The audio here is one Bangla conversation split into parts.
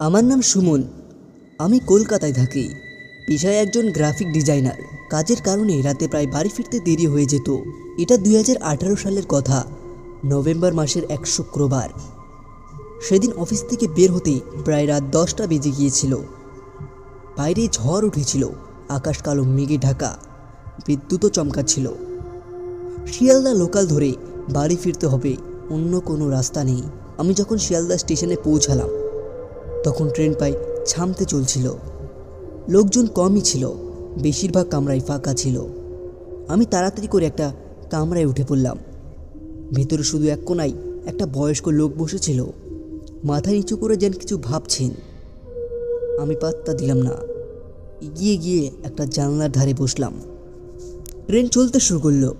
আমার নাম সুমন। আমি কলকাতায় থাকি। পেশায় একজন গ্রাফিক ডিজাইনার। কাজের কারণে রাতে প্রায় বাড়ি ফিরতে দেরি হয়ে যেত। এটা 2018 সালের কথা, নভেম্বর মাসের এক শুক্রবার। সেদিন অফিস থেকে বের হতে প্রায় রাত 10টা বেজে গিয়েছিল। বাইরে ঝড় উঠেছিল, আকাশ কালো মেঘে ঢাকা, বিদ্যুৎও চমকাচ্ছিল। শিয়ালদা লোকাল ধরে বাড়ি ফিরতে হবে, অন্য কোনো রাস্তা নেই। আমি যখন শিয়ালদা স্টেশনে পৌঁছালাম তখন ট্রেন প্রায় থামতে চলছিল। লোকজন কমই ছিল, বেশিরভাগ কামরাই ফাঁকা ছিল। আমি তাড়াতাড়ি করে একটা কামরায় উঠে পড়লাম। ভেতরে শুধু এক কোণায় একটা বয়স্ক লোক বসেছিল, মাথা নিচু করে যেন কিছু ভাবছেন। আমি পাত্তা দিলাম না, এগিয়ে গিয়ে একটা জানলার ধারে বসলাম। ট্রেন চলতে শুরু করলো।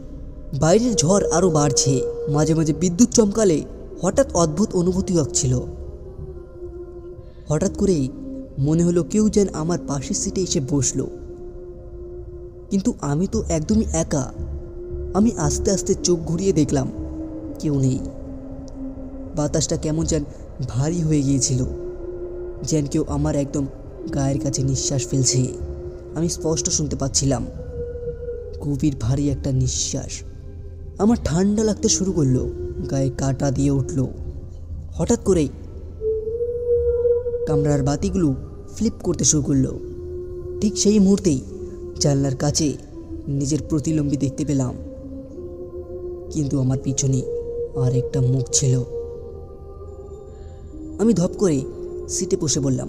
বাইরের ঝড় আরও বাড়ছে, মাঝে মাঝে বিদ্যুৎ চমকালে হঠাৎ অদ্ভুত অনুভূতি হচ্ছিল। হঠাৎ করেই মনে হলো কেউ যেন আমার পাশের সিটে এসে বসলো, কিন্তু আমি তো একদমই একা। আমি আস্তে আস্তে চোখ ঘুরিয়ে দেখলাম কেউ নেই। বাতাসটা কেমন যেন ভারী হয়ে গিয়েছিল, যেন কেউ আমার একদম গায়ের কাছে নিঃশ্বাস ফেলছে। আমি স্পষ্ট শুনতে পাচ্ছিলাম গভীর ভারী একটা নিঃশ্বাস। আমার ঠান্ডা লাগতে শুরু করলো, গায়ে কাঁটা দিয়ে উঠল। হঠাৎ করেই কামরার বাতিগুলো ফ্লিপ করতে শুরু করলো। ঠিক সেই মুহূর্তেই জানলার কাছে নিজের প্রতিলম্বী দেখতে পেলাম, কিন্তু আমার পিছনে আর একটা মুখ ছিল। আমি ধপ করে সিটে বসে বললাম,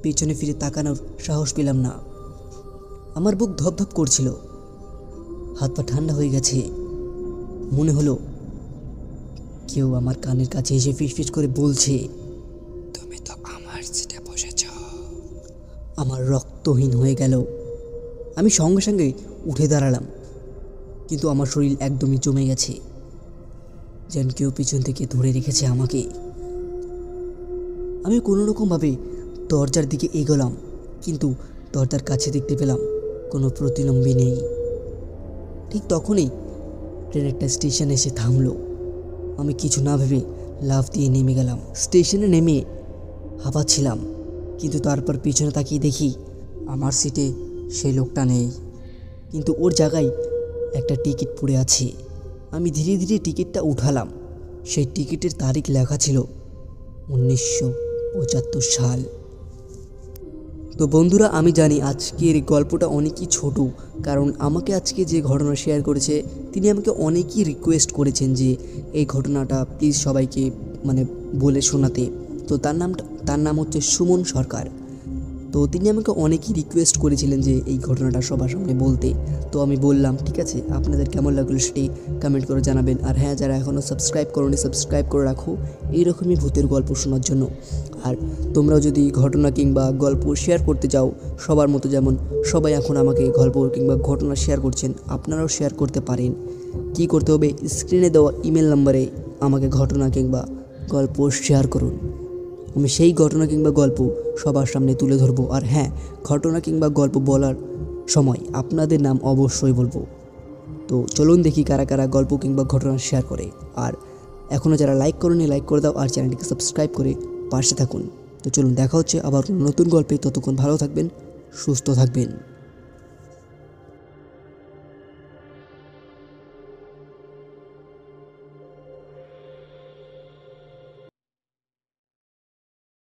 পেছনে ফিরে তাকানোর সাহস পেলাম না। আমার বুক ধপধপ করছিল, হাত পা ঠান্ডা হয়ে গেছে। মনে হলো কেউ আমার কানের কাছে এসে ফিসফিস করে বলছে, তুমি তো আমার সিটে বসেছ। আমার রক্তহীন হয়ে গেল। আমি সঙ্গে সঙ্গে উঠে দাঁড়ালাম, কিন্তু আমার শরীর একদমই জমে গেছে, যেন কেউ পিছন থেকে ধরে রেখেছে আমাকে। আমি কোনো রকমভাবে দরজার দিকে এগোলাম, কিন্তু দরজার কাছে দেখতে পেলাম কোনো প্রতিলম্বী নেই। ঠিক তখনই ট্রেন একটা স্টেশনে এসে থামলো। আমি কিছু না ভেবে লাফ দিয়ে নেমে গেলাম। স্টেশনে নেমে হাঁপাচ্ছিলাম, কিন্তু তারপর পিছনে তাকিয়ে দেখি আমার সিটে সেই লোকটা নেই, কিন্তু ওর জায়গায় একটা টিকিট পড়ে আছে। আমি ধীরে ধীরে টিকিটটা উঠালাম। সেই টিকিটের তারিখ লেখা ছিল 1975 সাল। তো বন্ধুরা, আমি জানি আজকের গল্পটা অনেকই ছোট, কারণ আমাকে আজকে যে ঘটনা শেয়ার করেছে তিনি আমাকে অনেকই রিকোয়েস্ট করেছেন যে এই ঘটনাটা প্লিজ সবাইকে বলে শোনাতে। তো তার নাম হচ্ছে সুমন সরকার। তো তিনি আমাকে অনেকই রিকোয়েস্ট করেছিলেন যে এই ঘটনাটা সবার সামনে বলতে। তো আমি বললাম ঠিক আছে, আপনাদের কেমন লাগলো সেটি কমেন্ট করে জানাবেন। আর হ্যাঁ, যারা এখনও সাবস্ক্রাইব করোনি সাবস্ক্রাইব করে রাখো এইরকমই ভূতের গল্প শোনার জন্য। আর তোমরাও যদি ঘটনা কিংবা গল্প শেয়ার করতে চাও সবার মতো, যেমন সবাই এখন আমাকে গল্প কিংবা ঘটনা শেয়ার করছেন, আপনারাও শেয়ার করতে পারেন। কি করতে হবে, স্ক্রিনে দেওয়া ইমেল নাম্বারে আমাকে ঘটনা কিংবা গল্প শেয়ার করুন। আমি সেই ঘটনা কিংবা গল্প সবার সামনে তুলে ধরবো। আর হ্যাঁ, ঘটনা কিংবা গল্প বলার সময় আপনাদের নাম অবশ্যই বলবো। তো চলুন দেখি কারা কারা গল্প কিংবা ঘটনা শেয়ার করে। আর এখনও যারা লাইক করেনি লাইক করে দাও, আর চ্যানেলটিকে সাবস্ক্রাইব করে পাশে থাকুন। তো চলুন দেখা হচ্ছে আবার নতুন গল্পে। ততক্ষণ ভালো থাকবেন, সুস্থ থাকবেন।